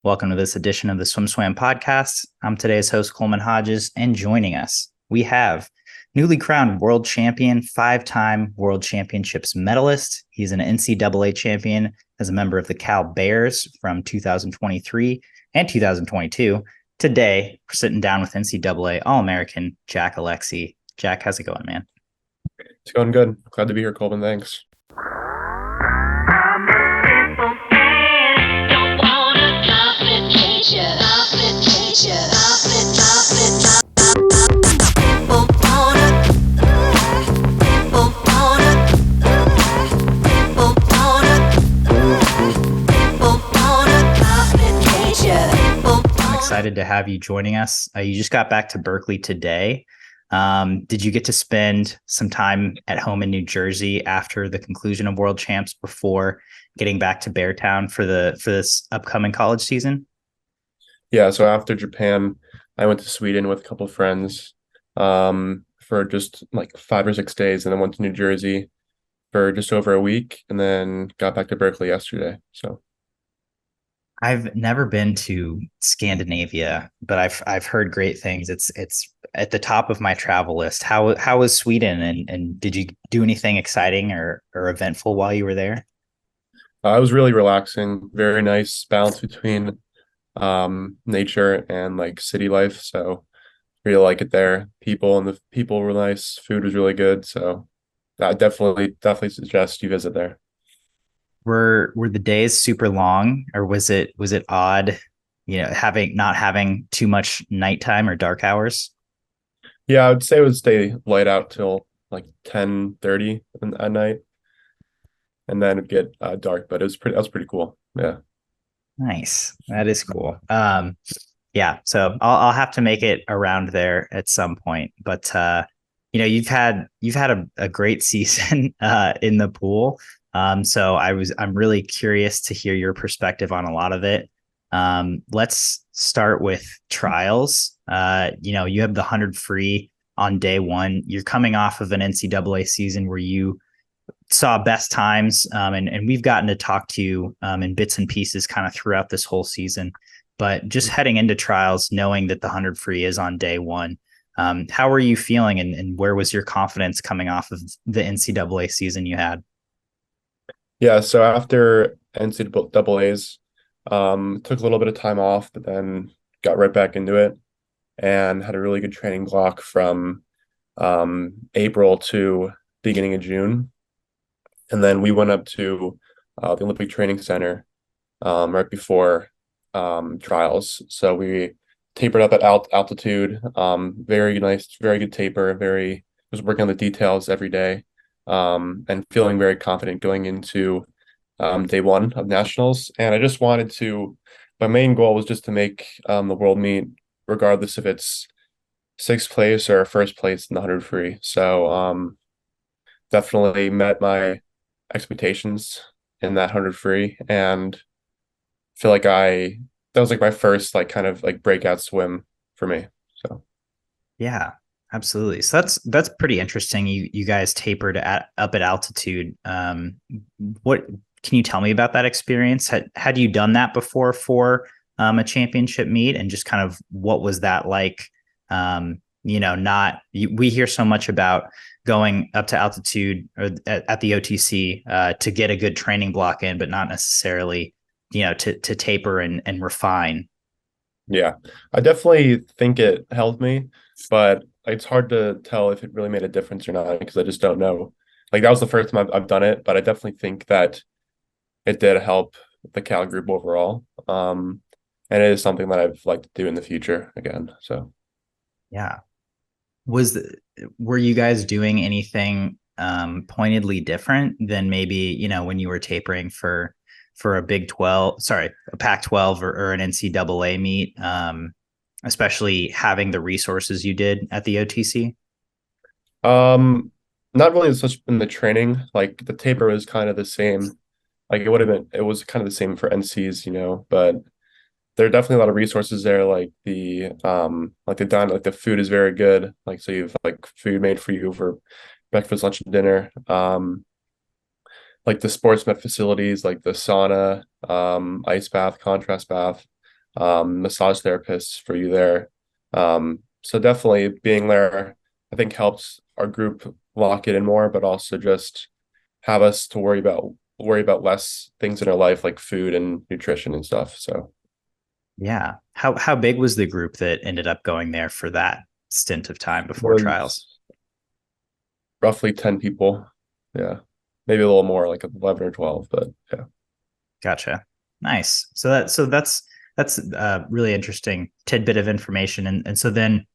Welcome to this edition of the SwimSwam podcast. I'm today's host, Coleman Hodges, and joining us, we have newly crowned world champion, five-time world championships medalist. He's an NCAA champion as a member of the Cal Bears from 2023 and 2022. Today, we're sitting down with NCAA All-American Jack Alexy. Jack, how's it going, man? It's going good. Glad to be here, Coleman. Thanks. Excited to have you joining us. You just got back to Berkeley today. Did you get to spend some time at home in New Jersey after the conclusion of World Champs before getting back to Beartown for this upcoming college season? Yeah, so after Japan, I went to Sweden with a couple of friends for just like 5 or 6 days, and then went to New Jersey for just over a week, and then got back to Berkeley yesterday. So I've never been to Scandinavia, but I've heard great things. It's at the top of my travel list. How was Sweden, and did you do anything exciting or eventful while you were there? it was really relaxing, very nice balance between nature and like city life. So really like it there. The people were nice, food was really good. So I definitely suggest you visit there. Were the days super long, or was it odd, having not having too much nighttime or dark hours? Yeah, I would say it would stay light out till like 10:30 at night, and then it'd get dark. But that was pretty cool. Yeah. Nice. That is cool. Yeah, so I'll have to make it around there at some point. But you've had a great season in the pool. So I'm really curious to hear your perspective on a lot of it. Let's start with trials. You have the 100 free on day one. You're coming off of an NCAA season where you saw best times, and we've gotten to talk to you in bits and pieces kind of throughout this whole season. But just heading into trials, knowing that the 100 free is on day one, how are you feeling, and where was your confidence coming off of the NCAA season you had? Yeah, so after NCAA's, took a little bit of time off, but then got right back into it and had a really good training block from April to beginning of June. And then we went up to the Olympic Training Center right before trials. So we tapered up at altitude. Very nice, very good taper. Was working on the details every day, and feeling very confident going into day one of nationals. And I just wanted to. My main goal was just to make the world meet, regardless if it's sixth place or first place in the 100 free. So definitely met my expectations in that 100 free, and feel like that was like my first like kind of like breakout swim for me. So Yeah, absolutely. So that's pretty interesting. You guys tapered up at altitude. What can you tell me about that experience? Had you done that before for a championship meet, and just kind of what was that like? We hear so much about going up to altitude or at the OTC to get a good training block in, but not necessarily, to taper and refine. yeah, I definitely think it helped me, but it's hard to tell if it really made a difference or not because I just don't know. Like that was the first time I've done it, but I definitely think that it did help the Cal group overall. And it is something that I've liked to do in the future again. So Yeah. was were you guys doing anything pointedly different than maybe when you were tapering for a Big 12, sorry, a Pac-12 or an NCAA meet, especially having the resources you did at the OTC? um not really such in the training. Like the taper was kind of the same. Like it was kind of the same for NCs, but there are definitely a lot of resources there, like the food is very good. Like so you've like food made for you for breakfast, lunch, and dinner. Like the sports med facilities, like the sauna, ice bath, contrast bath. massage therapists for you there. So definitely being there, I think helps our group lock it in more, but also just have us to worry about less things in our life like food and nutrition and stuff. So Yeah. How big was the group that ended up going there for that stint of time it before trials? was roughly 10 people. Yeah. Maybe a little more, like 11 or 12, but yeah. Gotcha. Nice. So that's a really interesting tidbit of information. And so then,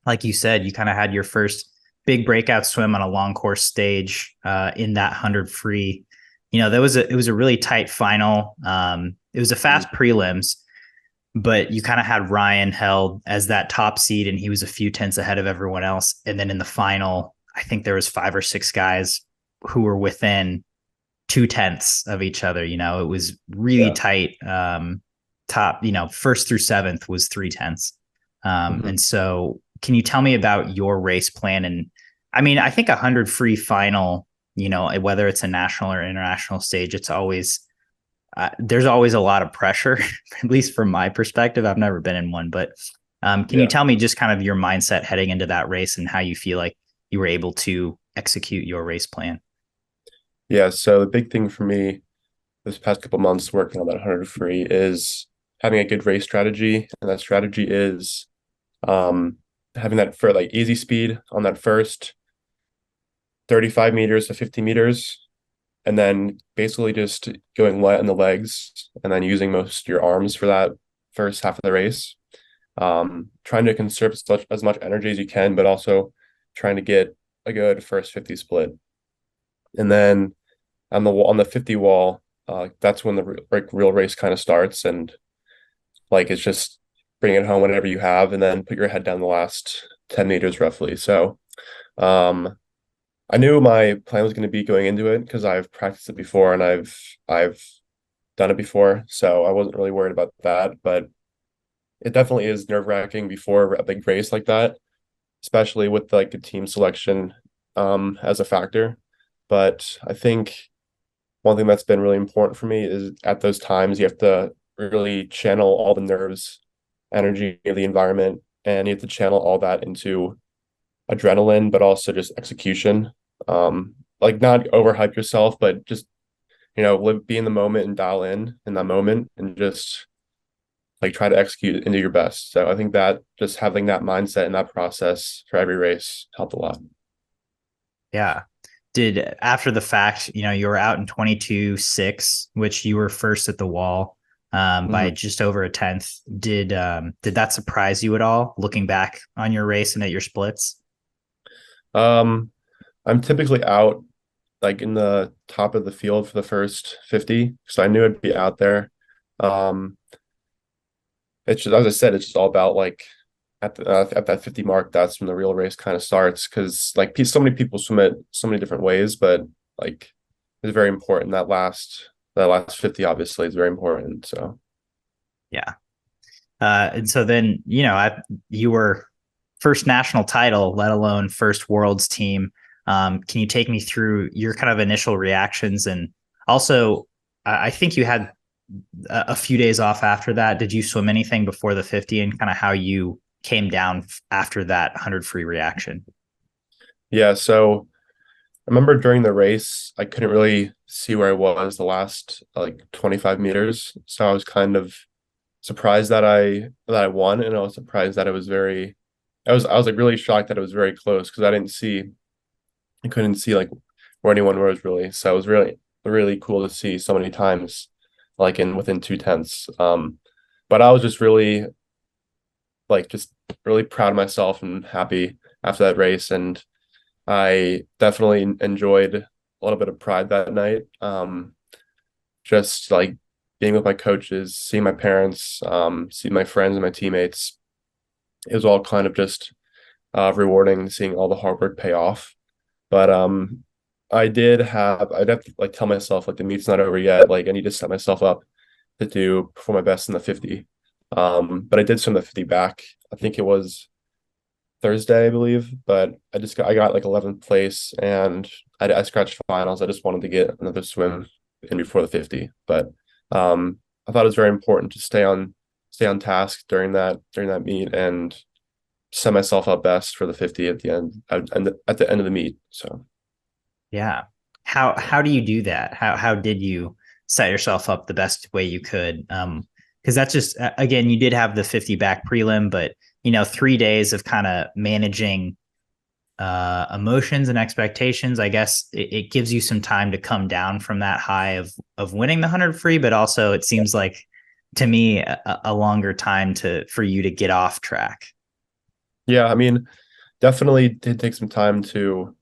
like you said, you kind of had your first big breakout swim on a long course stage in that 100 free. It was a really tight final. It was a fast prelims, but you kind of had Ryan held as that top seed, and he was a few tenths ahead of everyone else. And then in the final, I think there was 5 or 6 guys who were within 2 tenths of each other. It was really Yeah. tight. Top, first through seventh was 3 tenths. Mhm. And so, can you tell me about your race plan? And I mean, I think 100 free final, whether it's a national or international stage, it's always there's always a lot of pressure, at least from my perspective. I've never been in one, but can you Yeah. tell me just kind of your mindset heading into that race and how you feel like you were able to execute your race plan? Yeah. So the big thing for me this past couple months working on that 100 free is having a good race strategy. And that strategy is um, having that for like easy speed on that first 35 meters to 50 meters, and then basically just going light on the legs and then using most of your arms for that first half of the race. Trying to conserve as much energy as you can, but also trying to get a good first 50 split. And then on the 50 wall, that's when the real race kind of starts, and like it's just bring it home whenever you have, and then put your head down the last 10 meters roughly. So um, I knew my plan was going to be going into it because I've practiced it before and I've done it before, so I wasn't really worried about that. But it definitely is nerve-wracking before a big race like that, especially with like the team selection as a factor. But I think one thing that's been really important for me is at those times you have to really channel all the nerves, energy of the environment, and you have to channel all that into adrenaline, but also just execution. Like not overhype yourself, but just be in the moment and dial in that moment, and just like try to execute into your best. So I think that just having that mindset and that process for every race helped a lot. Yeah. Did after the fact, you were out in 22.6, which you were first at the wall by Mhm. just over a tenth. Did that surprise you at all looking back on your race and at your splits? Um, I'm typically out like in the top of the field for the first 50, so I knew I'd be out there. Um, it's just, as I said, it's just all about like at that 50 mark, that's when the real race kind of starts, because like so many people swim it so many different ways, but like it's very important that last 50 obviously is very important. So Yeah. And so then, you were first national title, let alone first world's team. Can you take me through your kind of initial reactions? And also, I think you had a few days off after that. Did you swim anything before the 50 and kind of how you came down after that 100 free reaction? yeah, so I remember during the race, I couldn't really see where I was the last like 25 meters. So I was kind of surprised that I won, and I was surprised that it was very I was like really shocked that it was very close because I couldn't see like where anyone was really. So it was really cool to see so many times like in within 2 tenths. But I was just really just really proud of myself and happy after that race, and I definitely enjoyed a little bit of pride that night. Just like being with my coaches, seeing my parents, seeing my friends and my teammates. It was all kind of just rewarding seeing all the hard work pay off. But I'd have to like tell myself like the meet's not over yet. Like I need to set myself up to do perform my best in the 50. But I did swim the 50 back. I think it was Thursday, I believe. But I got like 11th place, and I scratched finals. I just wanted to get another swim in before the 50. But I thought it was very important to stay on stay on task during that meet and set myself up best for the 50 at the end at the end of the meet. So Yeah. yeah. How do you do that? How did you set yourself up the best way you could? Because that's just again, you did have the 50 back prelim, but 3 days of kind of managing emotions and expectations. I guess it gives you some time to come down from that high of winning the 100 free, but also it seems like to me a longer time to for you to get off track. Yeah, I mean, definitely did take some time to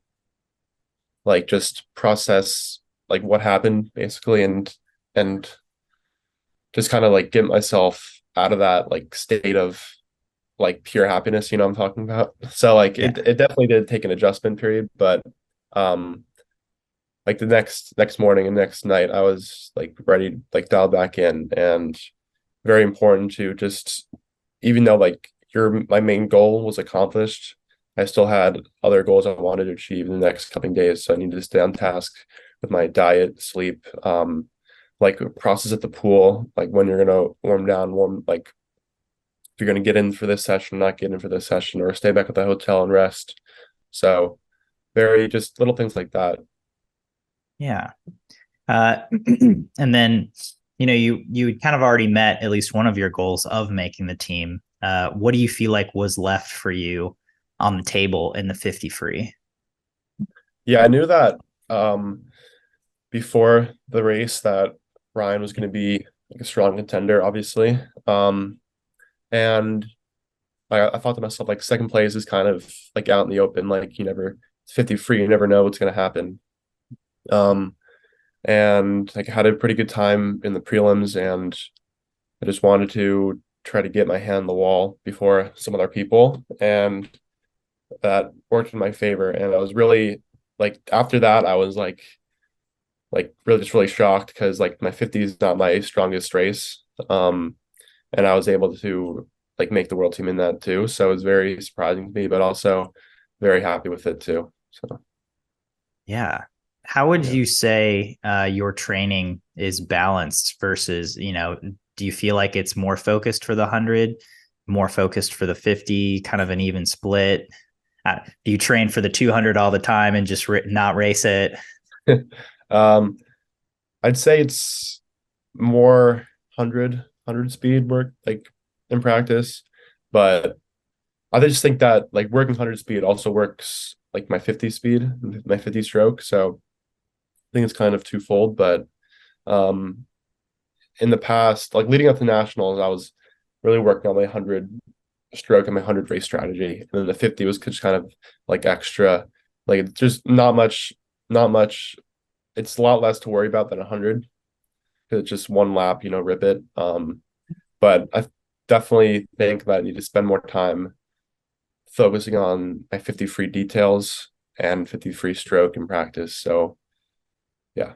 like just process like what happened basically and just kind of like get myself out of that like state of like pure happiness, I'm talking about. So like Yeah. it definitely did take an adjustment period, but um like the next morning and next night I was like ready, like dialed back in. And very important to just, even though like my main goal was accomplished, I still had other goals I wanted to achieve in the next coming days. So I needed to stay on task with my diet, sleep, like process at the pool, like when you're gonna warm down, like if you're gonna get in for this session, not get in for this session, or stay back at the hotel and rest. So very just little things like that. Yeah. Uh, and then, you kind of already met at least one of your goals of making the team. What do you feel like was left for you on the table in the 50 free? Yeah, I knew that um before the race that Ryan was going to be like a strong contender, obviously. And I thought to myself, like, second place is kind of like out in the open. Like, it's 50 free, you never know what's going to happen. Um, and like, I had a pretty good time in the prelims, and I just wanted to try to get my hand on the wall before some other people. And that worked in my favor. And I was really like, after that, I was like really just really shocked because like my 50 is not my strongest race. And I was able to like make the world team in that too. So it was very surprising to me, but also very happy with it too. So Yeah. How would yeah. you say your training is balanced versus, do you feel like it's more focused for the 100, more focused for the 50, kind of an even split? Do you train for the 200 all the time and just not race it? um I'd say it's more 100 speed work like in practice, but I just think that like working 100 speed also works like my 50 speed, my 50 stroke. So I think it's kind of twofold, but um in the past, like leading up to nationals, I was really working on my 100 stroke and my 100 race strategy. And then the 50 was just kind of like extra, like just not much. It's a lot less to worry about than 100 because it's just one lap, rip it. But I definitely think that I need to spend more time focusing on my 50 free details and 50 free stroke in practice. So yeah.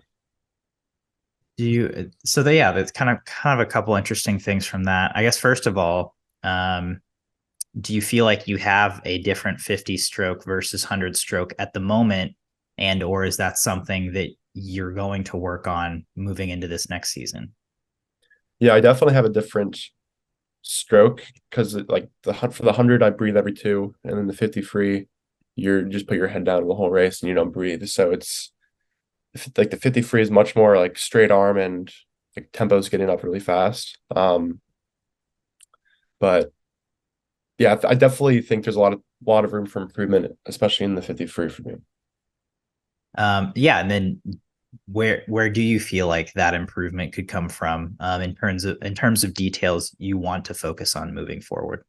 Yeah, that's kind of a couple interesting things from that. I guess first of all, do you feel like you have a different 50 stroke versus 100 stroke at the moment, and or is that something that you're going to work on moving into this next season? Yeah, I definitely have a different stroke because like for the 100 I breathe every two, and then the 50 free you're just put your head down the whole race and you don't breathe. So it's like the 50 free is much more like straight arm and like tempo's getting up really fast. But yeah, I definitely think there's a lot of room for improvement, especially in the 50 free for me. Yeah, and then where do you feel like that improvement could come from in terms of details you want to focus on moving forward?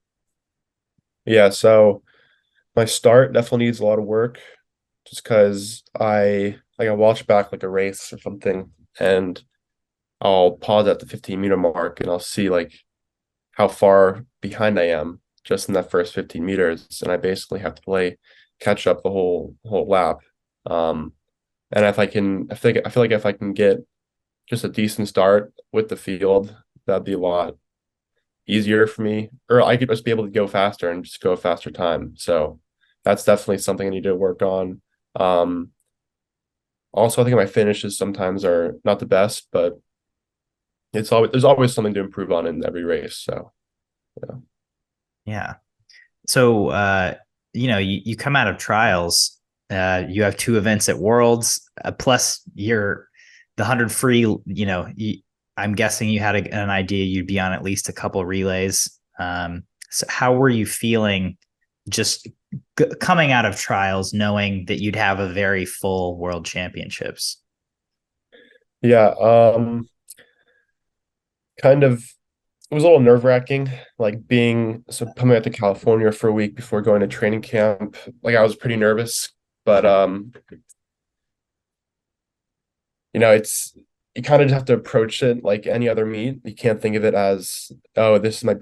Yeah, so my start definitely needs a lot of work just because I watch back like a race or something, and I'll pause at the 15-meter mark and I'll see like how far behind I am just in that first 15 meters. And I basically have to play catch up the whole lap. Um, and I feel like if I can get just a decent start with the field, that'd be a lot easier for me. Or I could just be able to go faster and just go a faster time. So that's definitely something I need to work on. Um, Also, I think my finishes sometimes are not the best, but there's always something to improve on in every race. So Yeah. Yeah. So, you come out of trials, you have two events at Worlds, plus you're the 100 free, I'm guessing you had an idea you'd be on at least a couple relays. So how were you feeling just coming out of trials, knowing that you'd have a very full World Championships? Yeah. Kind of, it was a little nerve-wracking, like coming out to California for a week before going to training camp. Like I was pretty nervous, but it's you kind of just have to approach it like any other meet. You can't think of it as, oh, this is my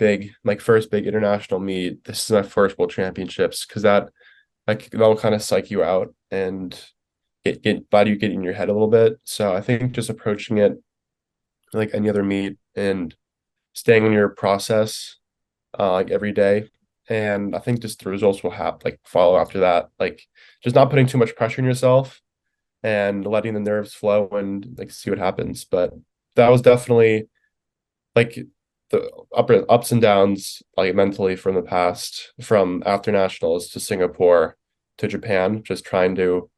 first big international meet. This is my first World Championships, because that'll kind of psych you out and let you get in your head a little bit. So I think just approaching it like any other meet and staying in your process like every day. And I think just the results will have like follow after that. Like just not putting too much pressure on yourself and letting the nerves flow and like see what happens. But that was definitely like the ups and downs like mentally from the past, from after nationals to Singapore to Japan, just trying to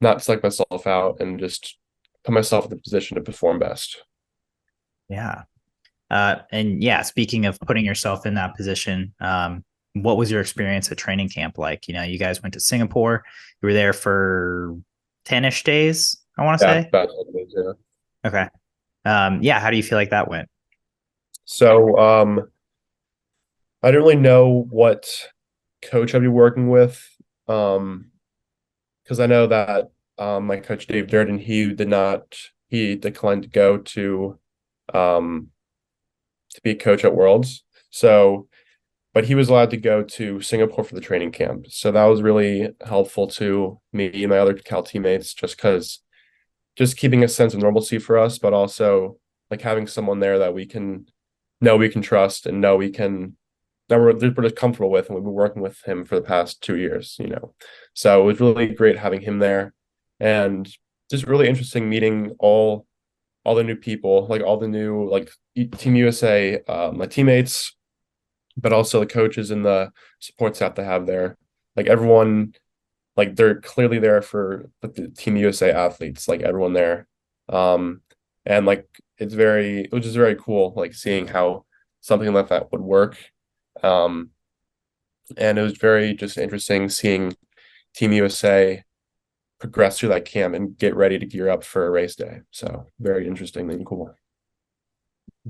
not psych myself out and just put myself in the position to perform best. Yeah. And yeah, speaking of putting yourself in that position, what was your experience at training camp like? You guys went to Singapore. You were there for 10-ish days, I want to Yeah, say. but yeah. Okay. Yeah, how do you feel like that went? So I don't really know what coach I'd be working with. Because I know that my coach Dave Durden, he declined to go um to be a coach at Worlds. So but he was allowed to go to Singapore for the training camp. So that was really helpful to me and my other Cal teammates, just keeping a sense of normalcy for us, but also like having someone there that we can trust and know we can that we're just comfortable with, and we've been working with him for the past 2 years. So it was really great having him there, and just really interesting meeting all the new people, like all the new like Team USA, my teammates, but also the coaches and the support staff they have there. Like everyone, like they're clearly there for like the Team USA athletes, like everyone there. Um, and like it was just very cool, like seeing how something like that would work. Um, and it was very just interesting seeing Team USA progress through that camp and get ready to gear up for a race day. So very interesting and cool.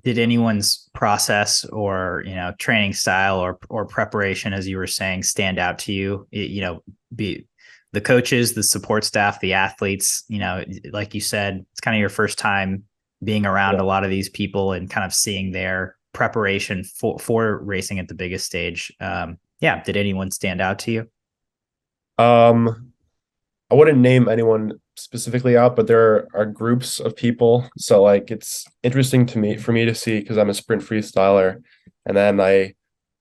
Did anyone's process or training style or preparation, as you were saying, stand out to you? Be the coaches, the support staff, the athletes. Like you said, it's kind of your first time being around Yeah. a lot of these people and kind of seeing their preparation for racing at the biggest stage. Yeah, did anyone stand out to you? Um, I wouldn't name anyone specifically out, but there are groups of people. So like it's interesting to me for me to see because I'm a sprint freestyler, and then I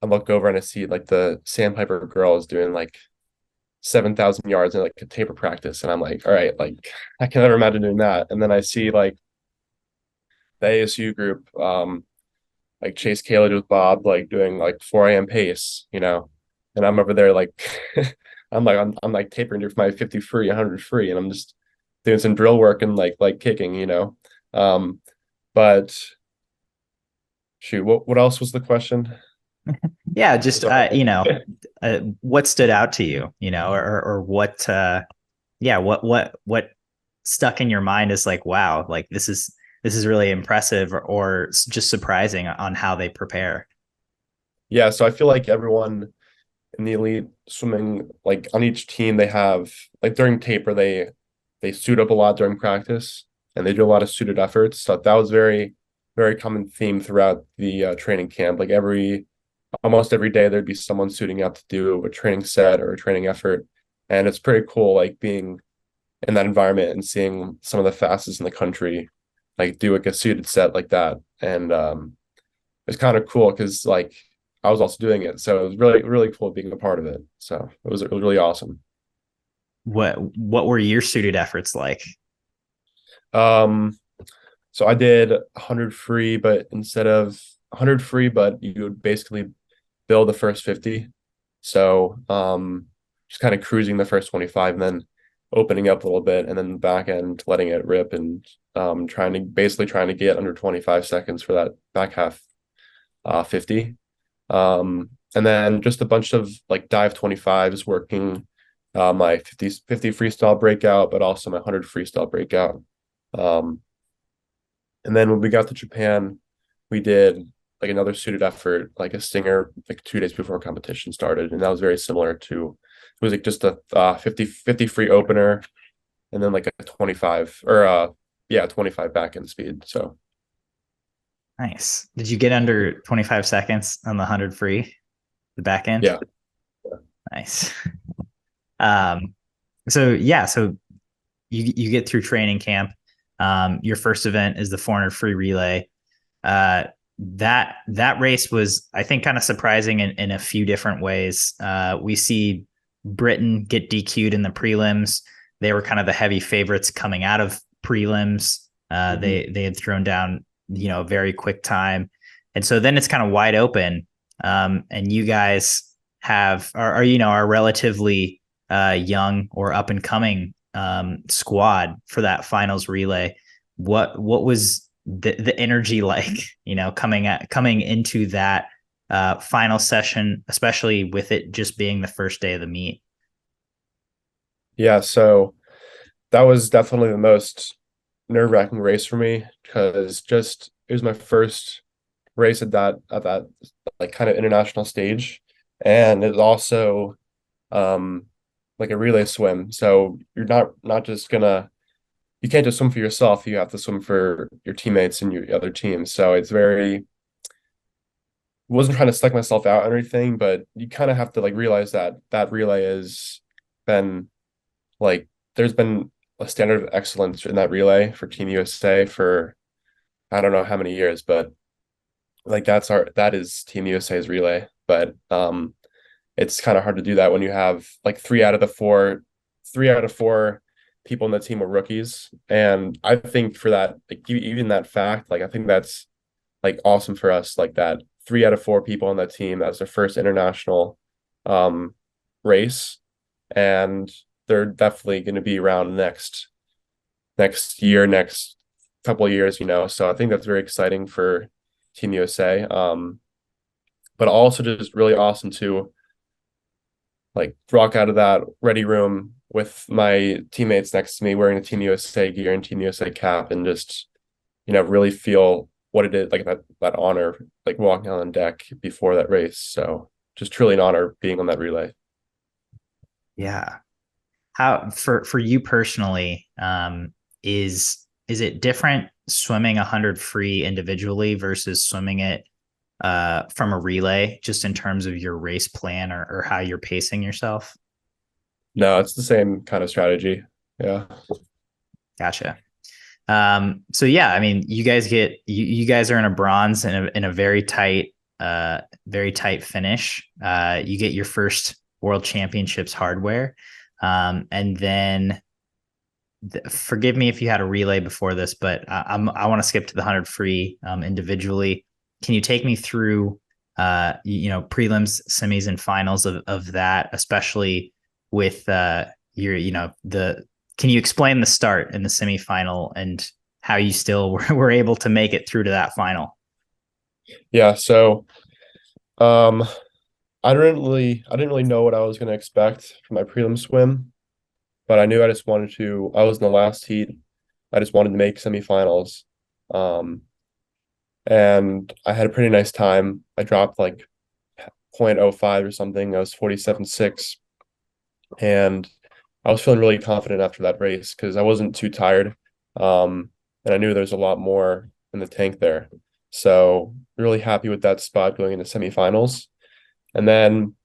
look over and I see like the Sandpiper girls doing like 7,000 yards in like a taper practice, and I'm like, all right, like I can never imagine doing that. And then I see like the ASU group, like Chase Kayla with Bob, like doing like 4 a.m. pace, and I'm over there like I'm like tapering to my 50 free, 100 free, and I'm just doing some drill work and like kicking. But shoot, what else was the question? Yeah, just Sorry. what stood out to you, or what yeah, what stuck in your mind is like, wow, like this is really impressive, or just surprising on how they prepare. Yeah, so I feel like everyone in the elite swimming, like on each team, they have like during taper, they suit up a lot during practice, and they do a lot of suited efforts. So that was very common theme throughout the training camp. Like almost every day, there'd be someone suiting up to do a training set or a training effort, and it's pretty cool, like being in that environment and seeing some of the fastest in the country, like do like a suited set like that. And it's kind of cool because like I was also doing it, so it was really really cool being a part of it. So it was really awesome. What were your suited efforts like? Um, so I did 100 free, but instead of 100 free, but you would basically build the first 50. So just kind of cruising the first 25 and then opening up a little bit, and then the back end letting it rip, and trying to get under 25 seconds for that back half 50. And then just a bunch of like dive 25s working my 50 freestyle breakout, but also my 100 freestyle breakout. Um, and then when we got to Japan, we did like another suited effort, like a stinger, like 2 days before competition started. And that was very similar to, it was like just a 50 free opener, and then like a 25 or yeah, 25 back end speed. So Nice. Did you get under 25 seconds on the 100 free, the back end? yeah. Nice. Um, so yeah, so you get through training camp. Your first event is the 400 free relay. That race was, I think, kind of surprising in a few different ways. We see Britain get DQ'd in the prelims. They were kind of the heavy favorites coming out of prelims. They had thrown down, a very quick time, and so then it's kind of wide open. And you guys are relatively young or up and coming squad for that finals relay. What was the energy like, coming into that final session, especially with it just being the first day of the meet? Yeah, so that was definitely the most nerve-wracking race for me, because just it was my first race at that like kind of international stage, and it's also um like a relay swim. So you're not just gonna, you can't just swim for yourself, you have to swim for your teammates and your other teams. So it's very, wasn't trying to suck myself out or anything, but you kind of have to like realize that that relay has been like, there's been a standard of excellence in that relay for Team USA for I don't know how many years, but like that is Team USA's relay. But it's kind of hard to do that when you have like three out of four people in the team are rookies. And I think for that, like even that fact, like I think that's like awesome for us, like that 3 out of 4 people on that team, that's their first international um race, and they're definitely going to be around next year, next couple of years, so I think that's very exciting for Team USA. But also just really awesome to like rock out of that ready room with my teammates next to me wearing the Team USA gear and Team USA cap, and just really feel what it is, like that honor, like walking on deck before that race. So just truly an honor being on that relay. Yeah. How for you personally, is it different swimming 100 free individually versus swimming it from a relay, just in terms of your race plan or how you're pacing yourself? No, it's the same kind of strategy. Yeah. Gotcha. So yeah, I mean, you guys are in a bronze in a very tight finish. You get your first World Championships hardware, and then forgive me if you had a relay before this, but I want to skip to the 100 free individually. Can you take me through prelims, semis, and finals of that, especially with the can you explain the start in the semifinal and how you still were able to make it through to that final? Yeah. So um I didn't really know what I was going to expect from my prelim swim, but I knew I was in the last heat. I just wanted to make semifinals. Um, and I had a pretty nice time. I dropped like 0.05 or something. I was 47.6. And I was feeling really confident after that race because I wasn't too tired. And I knew there's a lot more in the tank there. So really happy with that spot going into semifinals. And then,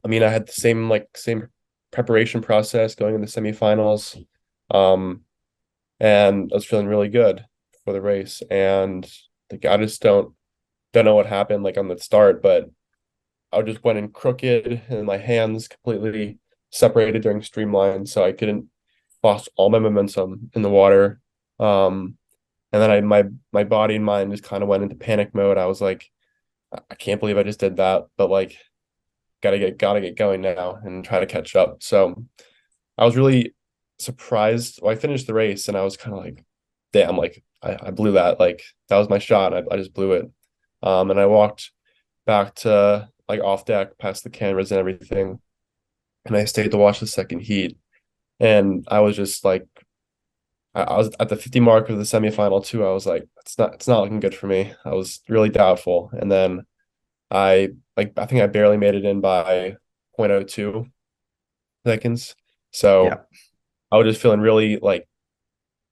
I mean, I had the same preparation process going into semifinals. Um, and I was feeling really good for the race. And like I just don't know what happened like on the start, but I just went in crooked and my hands completely separated during streamline, so I couldn't lost all my momentum in the water. Um, And then my body and mind just kind of went into panic mode. I was like, I can't believe I just did that, but like gotta get going now and try to catch up. So I was really surprised. Well, I finished the race and I was kind of like, damn, like I blew that. Like that was my shot. I just blew it. And I walked back to like off deck past the cameras and everything. And I stayed to watch the second heat. And I was just like, I was at the 50 mark of the semifinal too. I was like, it's not looking good for me. I was really doubtful. And then I think I barely made it in by zero point zero 0.02 seconds. Yeah. So I was just feeling really like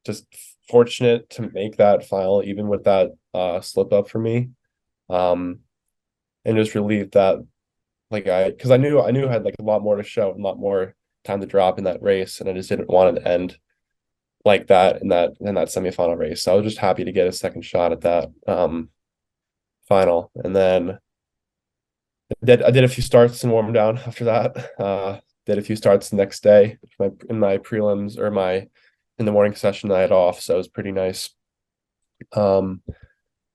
just fortunate to make that final, even with that slip up for me. Um, and just relieved that like because I knew I had like a lot more to show, a lot more time to drop in that race, and I just didn't want it to end like that in that semifinal race. So I was just happy to get a second shot at that final. And then I did a few starts and warmed down after that. Did a few starts the next day in my prelims or my in the morning session I had off, so it was pretty nice. Um,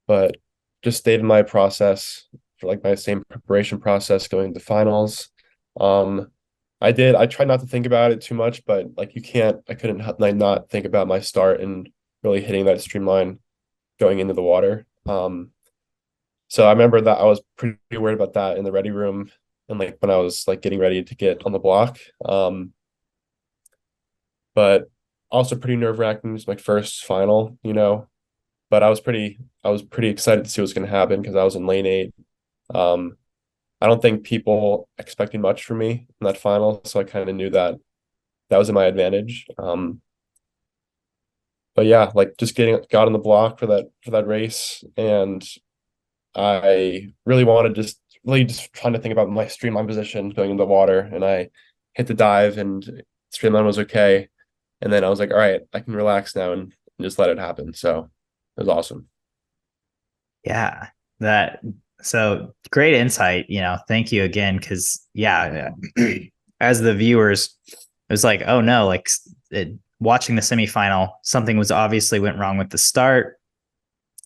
but just stayed in my process for like my same preparation process going to finals. Um, I tried not to think about it too much, but like I couldn't like not think about my start and really hitting that streamline going into the water. So I remember that I was pretty worried about that in the ready room and like when I was like getting ready to get on the block. But also pretty nerve-wracking. It was my first final, but I was pretty excited to see what's going to happen because I was in lane 8. Um, I don't think people expected much from me in that final, so I kind of knew that that was in my advantage. But yeah, like just got on the block for that race, and I really wanted just trying to think about my streamline position going in the water, and I hit the dive, and streamline was okay, and then I was like, all right, I can relax now and just let it happen. So it was awesome. Yeah. That so great insight, thank you again cuz yeah, as the viewers it was like, oh no, like watching the semifinal, something was obviously went wrong with the start.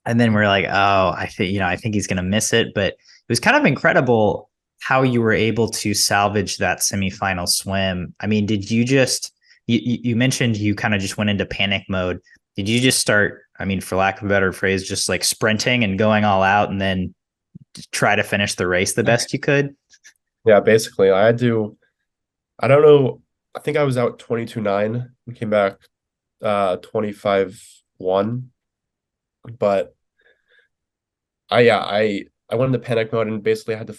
And then we're like, oh, I think he's going to miss it, but it was kind of incredible how you were able to salvage that semifinal swim. I mean, did you just you mentioned you kind of just went into panic mode. Did you just start, I mean, for lack of a better phrase, just like sprinting and going all out and then try to finish the race the best you could? Yeah, basically, I don't know. I think I was out 22-9 and came back 25-1. But I went into panic mode and basically had to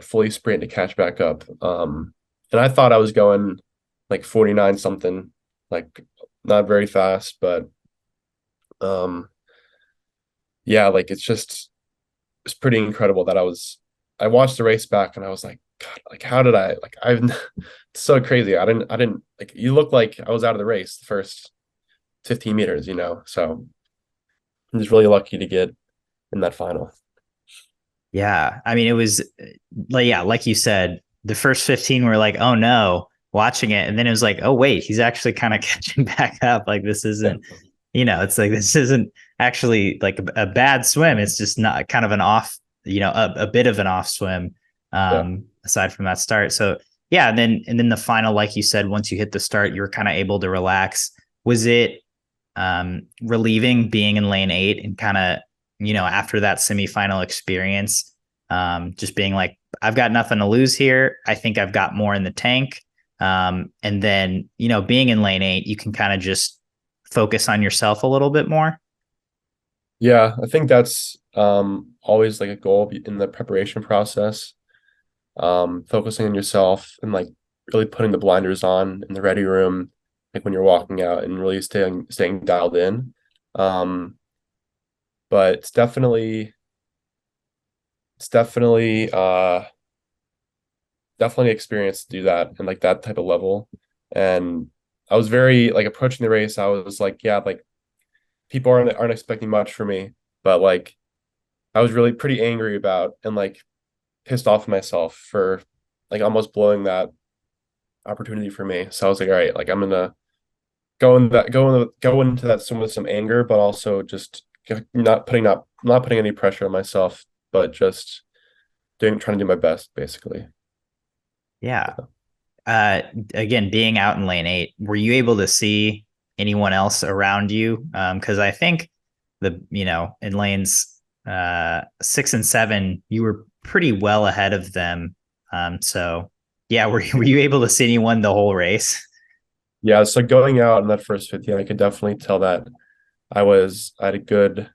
fully sprint to catch back up. And I thought I was going like 49 something, like not very fast, but um yeah, like it's pretty incredible that I watched the race back and I was like, God, like how did I like I've it's so crazy. I didn't like you look like I was out of the race the first 15 meters. So I'm just really lucky to get in that final. Yeah. I mean, it was like, yeah, like you said, the first 15 were like, oh no, watching it. And then it was like, oh, wait, he's actually kind of catching back up. Like, this Yeah. isn't, it's like, this isn't actually like a bad swim. It's just not kind of an off, a bit of an off swim, Yeah. aside from that start. So, yeah. And then the final, like you said, once you hit the start, you were kind of able to relax. Was it relieving being in lane 8 and kind of, after that semifinal experience, just being like, I've got nothing to lose here. I think I've got more in the tank. And then, being in lane 8, you can kind of just focus on yourself a little bit more. Yeah, I think that's always like a goal in the preparation process. Focusing on yourself and like really putting the blinders on in the ready room, like when you're walking out and really staying dialed in. Um, but it's definitely experience to do that and like that type of level. And I was very like approaching the race, I was like, yeah, like people aren't expecting much from me, but like I was really pretty angry about and like pissed off at myself for like almost blowing that opportunity for me. So I was like, all right, like go into that swim with some anger, but also just not putting any pressure on myself, but just trying to do my best, basically. Yeah. Uh, Again, being out in lane 8, were you able to see anyone else around you? Because I think in lanes 6 and 7, you were pretty well ahead of them. So yeah, were you able to see anyone the whole race? Yeah, so going out in that first 50, I could definitely tell that I had a good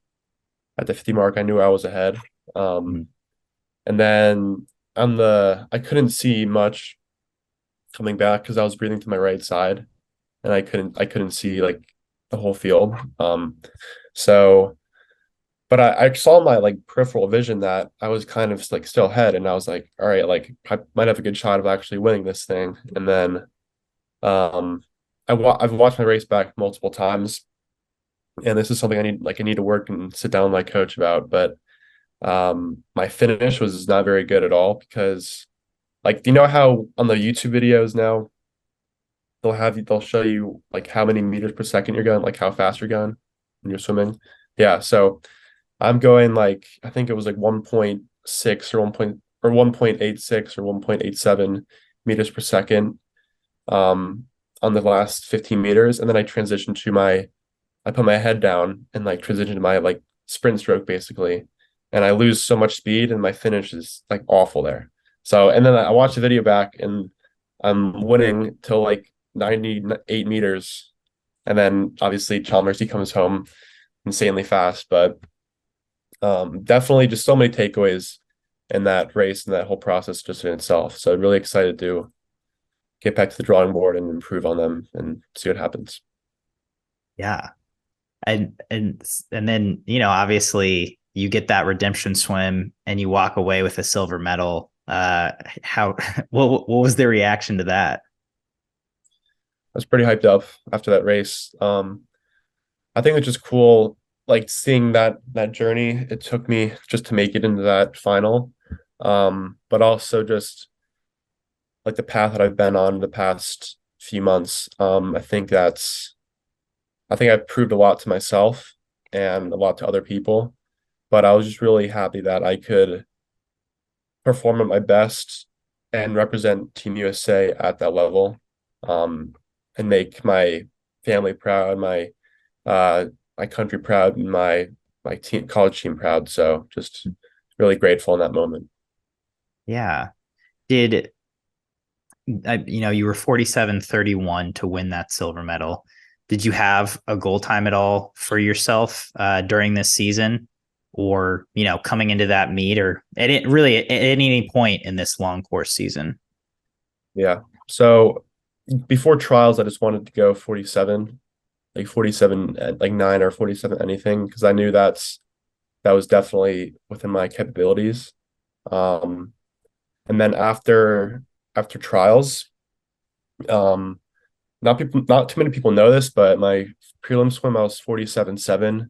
at the 50 mark. I knew I was ahead. Mm. And then I couldn't see much coming back because I was breathing to my right side, and I couldn't see like the whole field. So, but I saw my like peripheral vision that I was kind of like still ahead, and I was like, all right, like I might have a good shot of actually winning this thing. And then um, I've watched my race back multiple times, and this is something I need to work and sit down with my coach about. But my finish was not very good at all because like, do you know how on the YouTube videos now they'll show you like how many meters per second you're going, like how fast you're going when you're swimming? Yeah, so I'm going like I think it was like 1.6 or 1.86 or 1.87 meters per second on the last 15 meters, and then I put my head down and like transition to my like sprint stroke basically, and I lose so much speed and my finish is like awful there. So and then I watch the video back and I'm winning till like 98 meters, and then obviously Chalmers he comes home insanely fast, but definitely just so many takeaways in that race and that whole process just in itself. So really excited to get back to the drawing board and improve on them and see what happens. Yeah. And then, obviously you get that redemption swim and you walk away with a silver medal. How what was the reaction to that? I was pretty hyped up after that race. I think it's just cool, like seeing that journey it took me just to make it into that final. But also just like the path that I've been on the past few months. I think I've proved a lot to myself and a lot to other people. But I was just really happy that I could perform at my best and represent Team USA at that level, um, and make my family proud, uh, my country proud, and my team college team proud. So just really grateful in that moment. Yeah. Did you were 47:31 to win that silver medal. Did you have a goal time at all for yourself during this season, or coming into that meet, or at any point in this long course season? Yeah. So before trials, I just wanted to go 47, like 47 at like 9 or 47 anything, because I knew that was definitely within my capabilities. Um, and then after trials, um, not too many people know this, but my prelim swim I was 47.7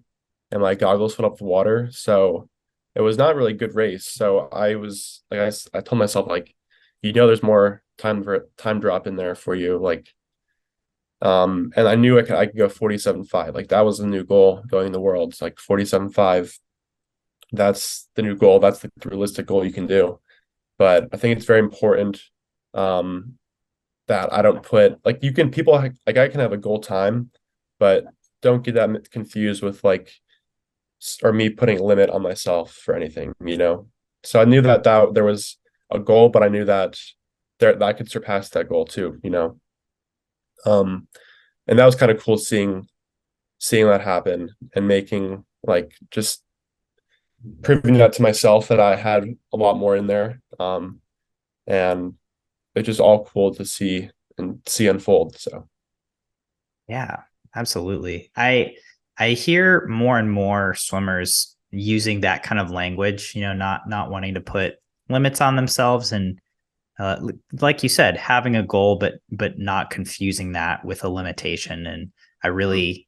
and my goggles filled up with water. So it was not a really good race. So I was like I told myself like, there's more time drop in there for you. Like and I knew I could go 47.5. Like that was the new goal going in the world. It's like 47.5. That's the new goal. That's the realistic goal you can do. But I think it's very important um that I don't put like you can people like I can have a goal time, but don't get that confused with like or me putting a limit on myself for anything. So I knew that there was a goal, but I knew that I could surpass that goal too. Um, and that was kind of cool seeing that happen and making like just proving that to myself that I had a lot more in there. And it's just all cool to see and see unfold. So Yeah, absolutely. I hear more and more swimmers using that kind of language, not wanting to put limits on themselves, and like you said, having a goal, but not confusing that with a limitation. And I really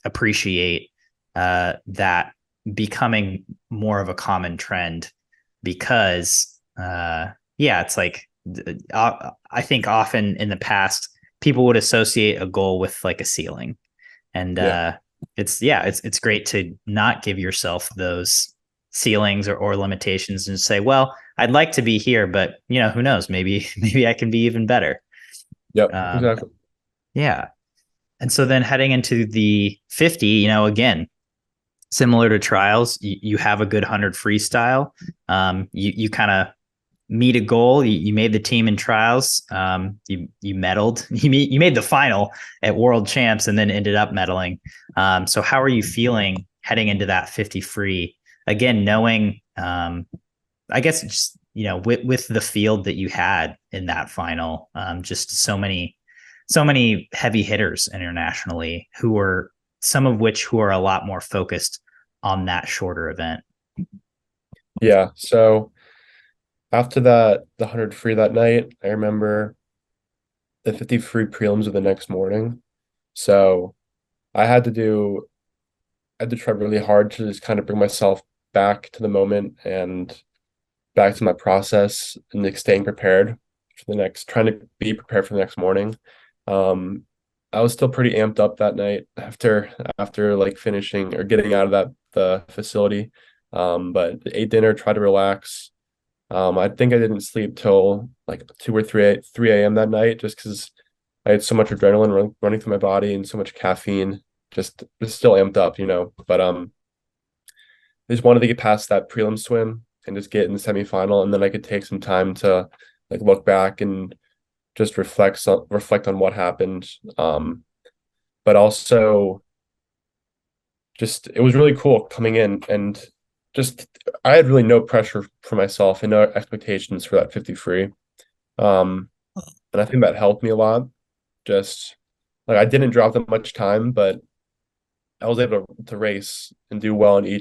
appreciate that becoming more of a common trend, because yeah, it's like I think often in the past people would associate a goal with like a ceiling. And Yeah. it's great to not give yourself those ceilings or limitations and say, well, I'd like to be here, but who knows? Maybe I can be even better. Yep. Um, Exactly. yeah. And so then heading into the 50, again, similar to trials, you have a good 100 freestyle. You kind of meet a goal. You made the team in trials. You medaled. You made the final at World Champs and then ended up medaling. So how are you feeling heading into that 50 free? Again, knowing, I guess just with the field that you had in that final, just so many heavy hitters internationally some of which who are a lot more focused on that shorter event. Yeah. So after the 100 free that night, I remember the 50 free prelims were the next morning. So I had to do, I had to try really hard to just kind of bring myself back to the moment and back to my process and like staying prepared for the next, trying to be prepared for the next morning. Um, I was still pretty amped up that night after like finishing or getting out of the facility. But ate dinner, tried to relax. I think I didn't sleep till like 2 or 3 a.m. that night just because I had so much adrenaline running through my body and so much caffeine. Just still amped up, But I just wanted to get past that prelim swim and just get in the semifinal, and then I could take some time to like look back and just reflect on what happened. But also just it was really cool coming in and just I had really no pressure for myself and no expectations for that 50 free. Um, and I think that helped me a lot. Just like I didn't drop that much time, but I was able to race and do well in the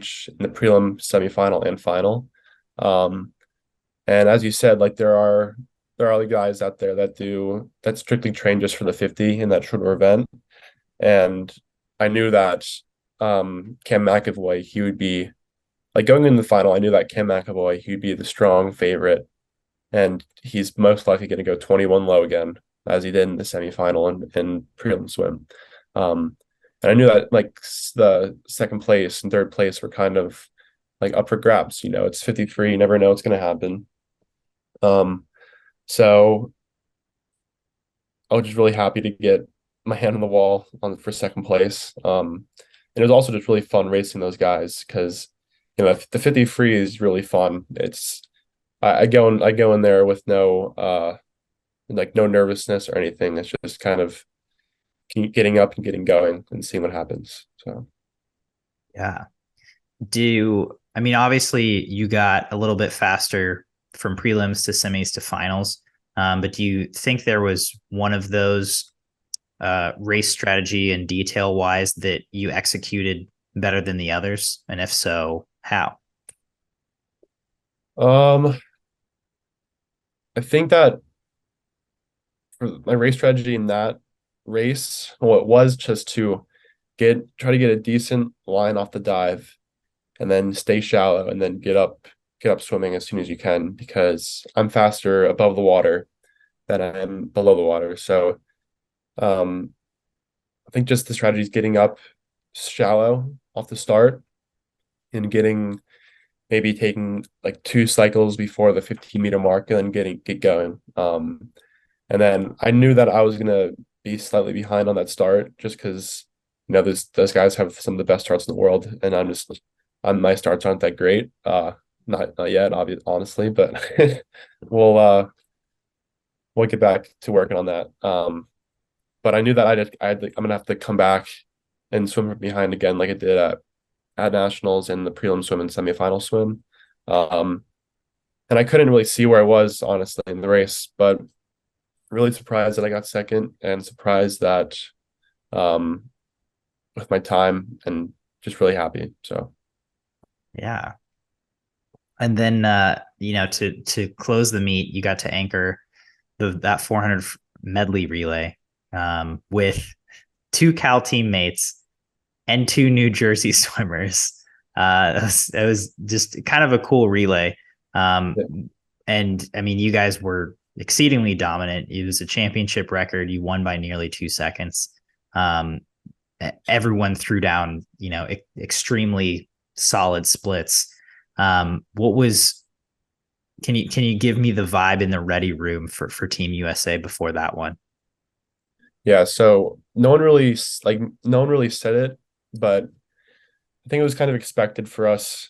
prelim, semifinal, and final. Um, and as you said, like there are other guys out there that strictly train just for the 50 in that shorter event. And I knew that Cam McAvoy, he would be like going in the final, I knew that Cam McAvoy, he'd be the strong favorite. And he's most likely going to go 21 low again, as he did in the semifinal and prelim swim. Um, and I knew that like the second place and third place were kind of like up for grabs. It's 53, you never know what's going to happen. Um, so I was just really happy to get my hand on the wall for second place. And it was also just really fun racing those guys because the 50 free is really fun. I go in there with no like no nervousness or anything. It's just kind of getting up and getting going and seeing what happens. So Yeah. I mean, obviously you got a little bit faster from prelims to semis to finals. But do you think there was one of those race strategy and detail wise that you executed better than the others? And if so, how? um I think that for my race strategy in that race, well, it was just to try to get a decent line off the dive and then stay shallow and then get up swimming as soon as you can because I'm faster above the water than I am below the water. So um I think just the strategy is getting up shallow off the start and maybe taking like 2 cycles before the 15-meter mark and then get going. And then I knew that I was gonna be slightly behind on that start just because those guys have some of the best starts in the world, and my starts aren't that great. Not yet, honestly, but we'll uh we'll get back to working on that. But I knew that I'm gonna have to come back and swim from behind again, like I did at nationals and the prelim swim and semifinal swim. Um, and I couldn't really see where I was honestly in the race, but really surprised that I got second and surprised that um with my time and just really happy. So Yeah. And then to close the meet, you got to anchor that 400 medley relay with two Cal teammates and two New Jersey swimmers. It was just kind of a cool relay. yeah, And I mean, you guys were exceedingly dominant. It was a championship record. You won by nearly 2 seconds. Um, Everyone threw down, extremely solid splits. What was can you give me the vibe in the ready room for Team USA before that one? Yeah, so no one really said it, but I think it was kind of expected for us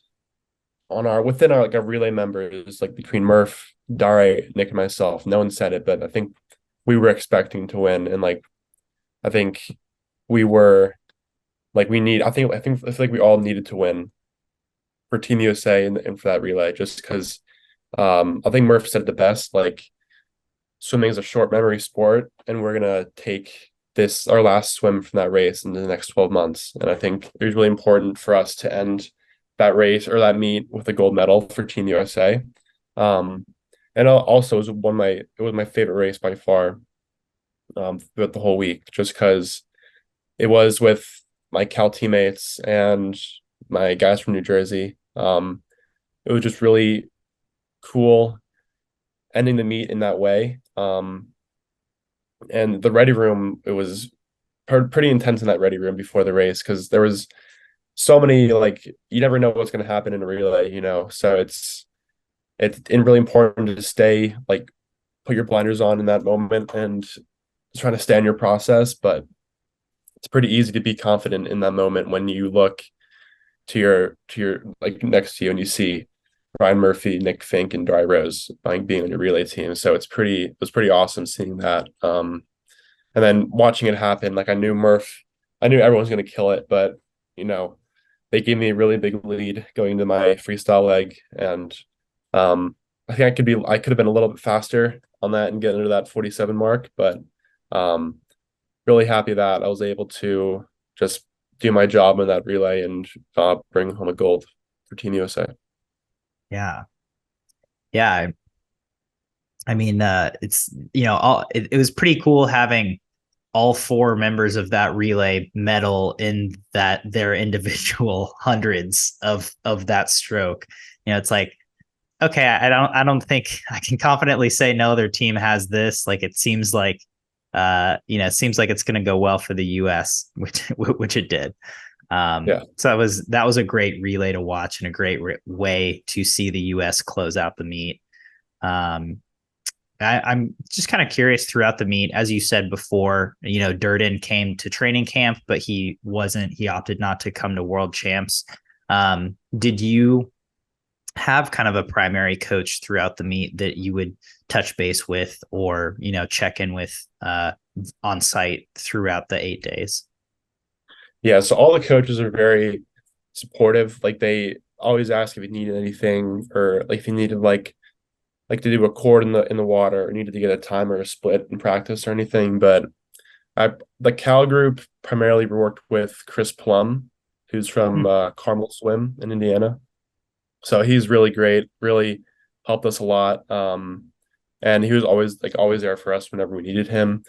on our within our like our relay members, like between Murph, Dare, Nick, and myself. No one said it, but I think we were expecting to win, and like I think we were like we need. I feel like we all needed to win for Team USA and for that relay, just because I think Murph said it the best. Like swimming is a short memory sport, and we're gonna take this our last swim from that race into the next 12 months. And I think it was really important for us to end that race or that meet with a gold medal for Team USA. Um, and also it was my favorite race by far throughout the whole week, just because it was with my Cal teammates and my guys from New Jersey. It was just really cool ending the meet in that way. And the ready room, it was pretty intense in that ready room before the race because there was so many like you never know what's going to happen in a relay, So it's really important to stay like put your blinders on in that moment and try to stay in your process. But it's pretty easy to be confident in that moment when you look to your like next to you and you see Ryan Murphy, Nick Fink, and Dry Rose being on your relay team. So it was pretty awesome seeing that. And then watching it happen, like I knew everyone was going to kill it, but you know, they gave me a really big lead going into my freestyle leg, and I think I could have been a little bit faster on that and get into that 47 mark, but um, really happy that I was able to just do my job in that relay and bring home a gold for Team USA. Yeah. Yeah. I mean, it's, it was pretty cool having all four members of that relay medal in that their individual hundreds of that stroke. It's like, okay, I don't think I can confidently say no other team has this. Like it seems like it seems like it's going to go well for the US, which it did. Yeah. So that was a great relay to watch and a great way to see the US close out the meet. Um, I'm just kind of curious throughout the meet, as you said before, Durden came to training camp, but he opted not to come to world champs. Did you have kind of a primary coach throughout the meet that you would touch base with or, check in with on site throughout the 8 days? Yeah, so all the coaches are very supportive. Like they always ask if you needed anything or like if you needed like to do a cord in the water or needed to get a time or a split in practice or anything. But the Cal group primarily worked with Chris Plumb, who's from Carmel Swim in Indiana. So he's really great, really helped us a lot. And he was always there for us whenever we needed him.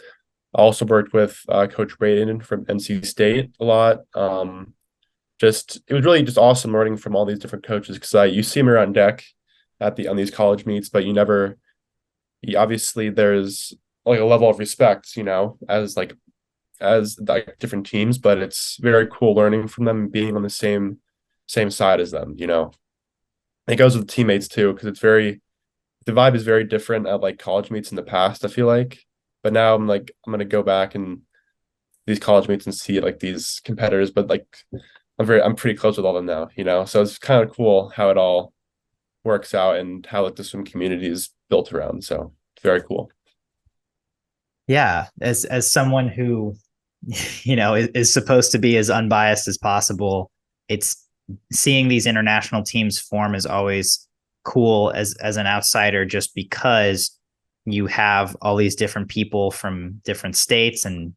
I also worked with Coach Braden from NC State a lot. Just it was really just awesome learning from all these different coaches because you see them around deck on these college meets, but obviously there's like a level of respect, as like different teams, but it's very cool learning from them being on the same side as them. It goes with the teammates too, because the vibe is very different at like college meets in the past, I feel like. But now I'm gonna go back and these college meets and see like these competitors, but like I'm pretty close with all of them now. So it's kind of cool how it all works out and how like the swim community is built around. So it's very cool. Yeah, as someone who is supposed to be as unbiased as possible, it's seeing these international teams form is always cool as an outsider, just because you have all these different people from different states and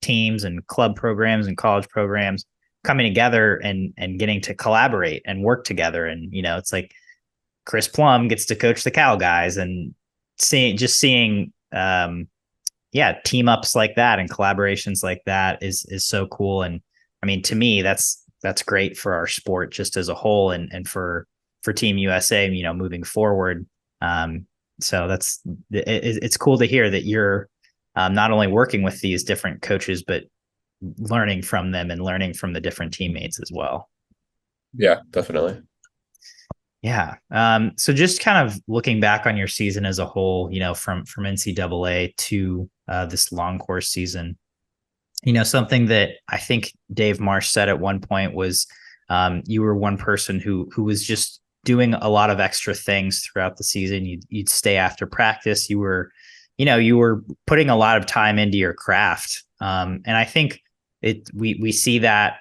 teams and club programs and college programs coming together and getting to collaborate and work together. And it's like Chris Plumb gets to coach the Cal guys, and seeing team ups like that and collaborations like that is so cool. And I mean, to me, that's great for our sport just as a whole, and for Team USA, moving forward. So it's cool to hear that you're not only working with these different coaches, but learning from them and learning from the different teammates as well. Yeah, definitely. Yeah. So just kind of looking back on your season as a whole, from NCAA to this long course season, something that I think Dave Marsh said at one point was you were one person who was just doing a lot of extra things throughout the season. You'd stay after practice. You were putting a lot of time into your craft. And I think we see that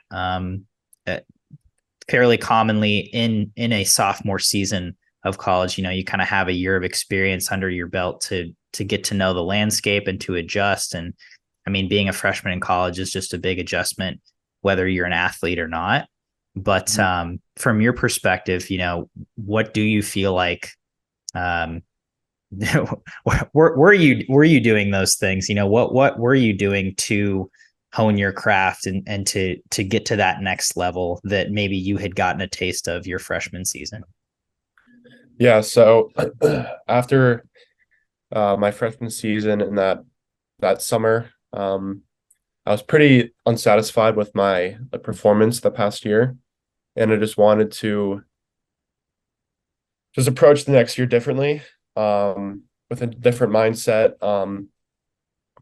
fairly commonly in a sophomore season of college. You kind of have a year of experience under your belt to get to know the landscape and to adjust. And I mean, being a freshman in college is just a big adjustment, whether you're an athlete or not. But from your perspective, what do you feel like? Were you doing those things? What were you doing to hone your craft and to get to that next level that maybe you had gotten a taste of your freshman season? Yeah, so after my freshman season and that summer, I was pretty unsatisfied with my performance the past year, and I just wanted to just approach the next year differently, with a different mindset,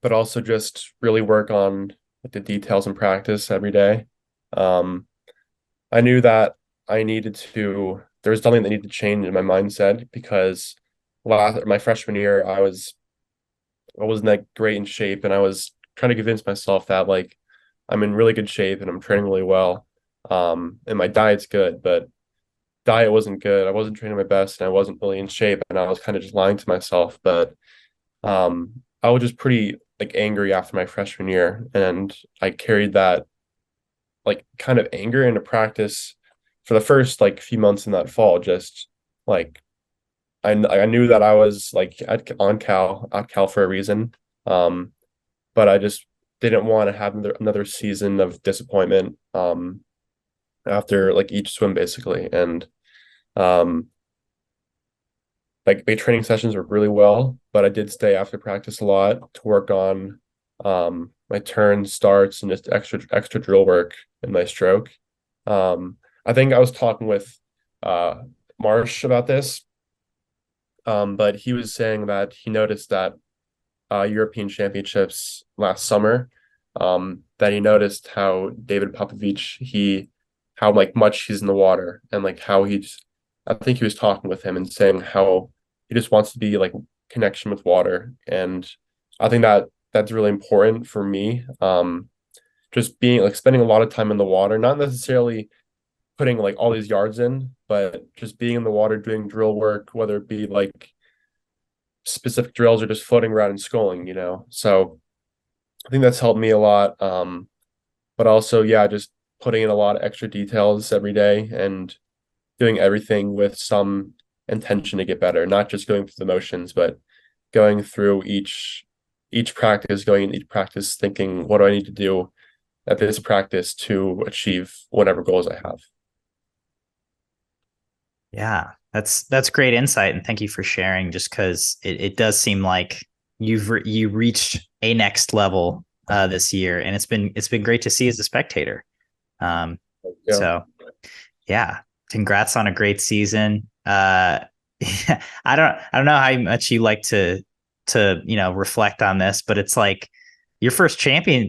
but also just really work on the details in practice every day. Um, I knew that there was something that needed to change in my mindset because my freshman year, I wasn't that great in shape, and I was trying to convince myself that like I'm in really good shape and I'm training really well. And my diet's good, but diet wasn't good. I wasn't training my best and I wasn't really in shape, and I was kind of just lying to myself. But I was just pretty like angry after my freshman year, and I carried that like kind of anger into practice for the first like few months in that fall. Just like I knew that I was like at Cal for a reason. But I just didn't want to have another season of disappointment after like each swim basically. And um like my training sessions were really well, but I did stay after practice a lot to work on my turn starts and just extra drill work in my stroke. I think I was talking with uh Marsh about this, but he was saying that he noticed that European Championships last summer, that he noticed how David Popovici, how like much he's in the water, and like how I think he was talking with him and saying how he just wants to be like connection with water. And I think that that's really important for me. Just being like spending a lot of time in the water, not necessarily putting like all these yards in, but just being in the water doing drill work, whether it be like specific drills or just floating around and sculling. So I think that's helped me a lot. But also, yeah, just putting in a lot of extra details every day and doing everything with some intention to get better, not just going through the motions, but going through each practice, going in each practice thinking, what do I need to do at this practice to achieve whatever goals I have? Yeah, that's great insight, and thank you for sharing. Just because it does seem like you reached a next level this year, and it's been great to see as a spectator. Yeah. So yeah, congrats on a great season. I don't know how much you like to reflect on this, but it's like your first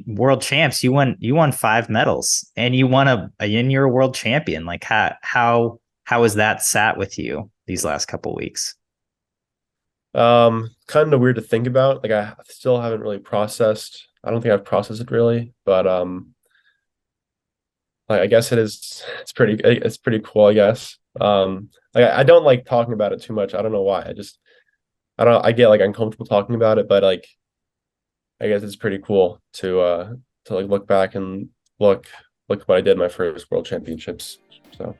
world champs. You won 5 medals, and and you're a world champion. Like how has that sat with you these last couple weeks? Kind of weird to think about. Like I still haven't really processed. I don't think I've processed it really, but like I guess it's pretty cool, I guess. Like I don't like talking about it too much. I don't know why. I get like uncomfortable talking about it, but like I guess it's pretty cool to like look back and look what I did in my first world championships. So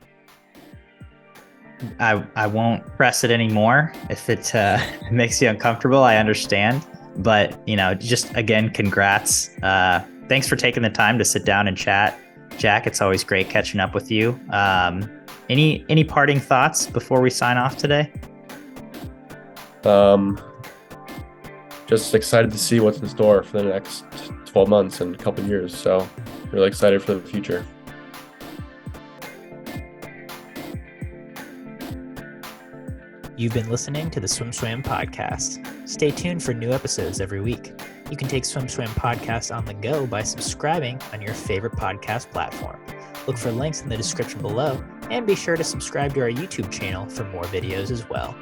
I won't press it anymore. If it makes you uncomfortable, I understand. But just again, congrats. Thanks for taking the time to sit down and chat, Jack. It's always great catching up with you. Any parting thoughts before we sign off today? Um, just excited to see what's in store for the next 12 months and a couple of years. So really excited for the future. You've been listening to the SwimSwam podcast. Stay tuned for new episodes every week. You can take SwimSwam podcast on the go by subscribing on your favorite podcast platform. Look for links in the description below, and be sure to subscribe to our YouTube channel for more videos as well.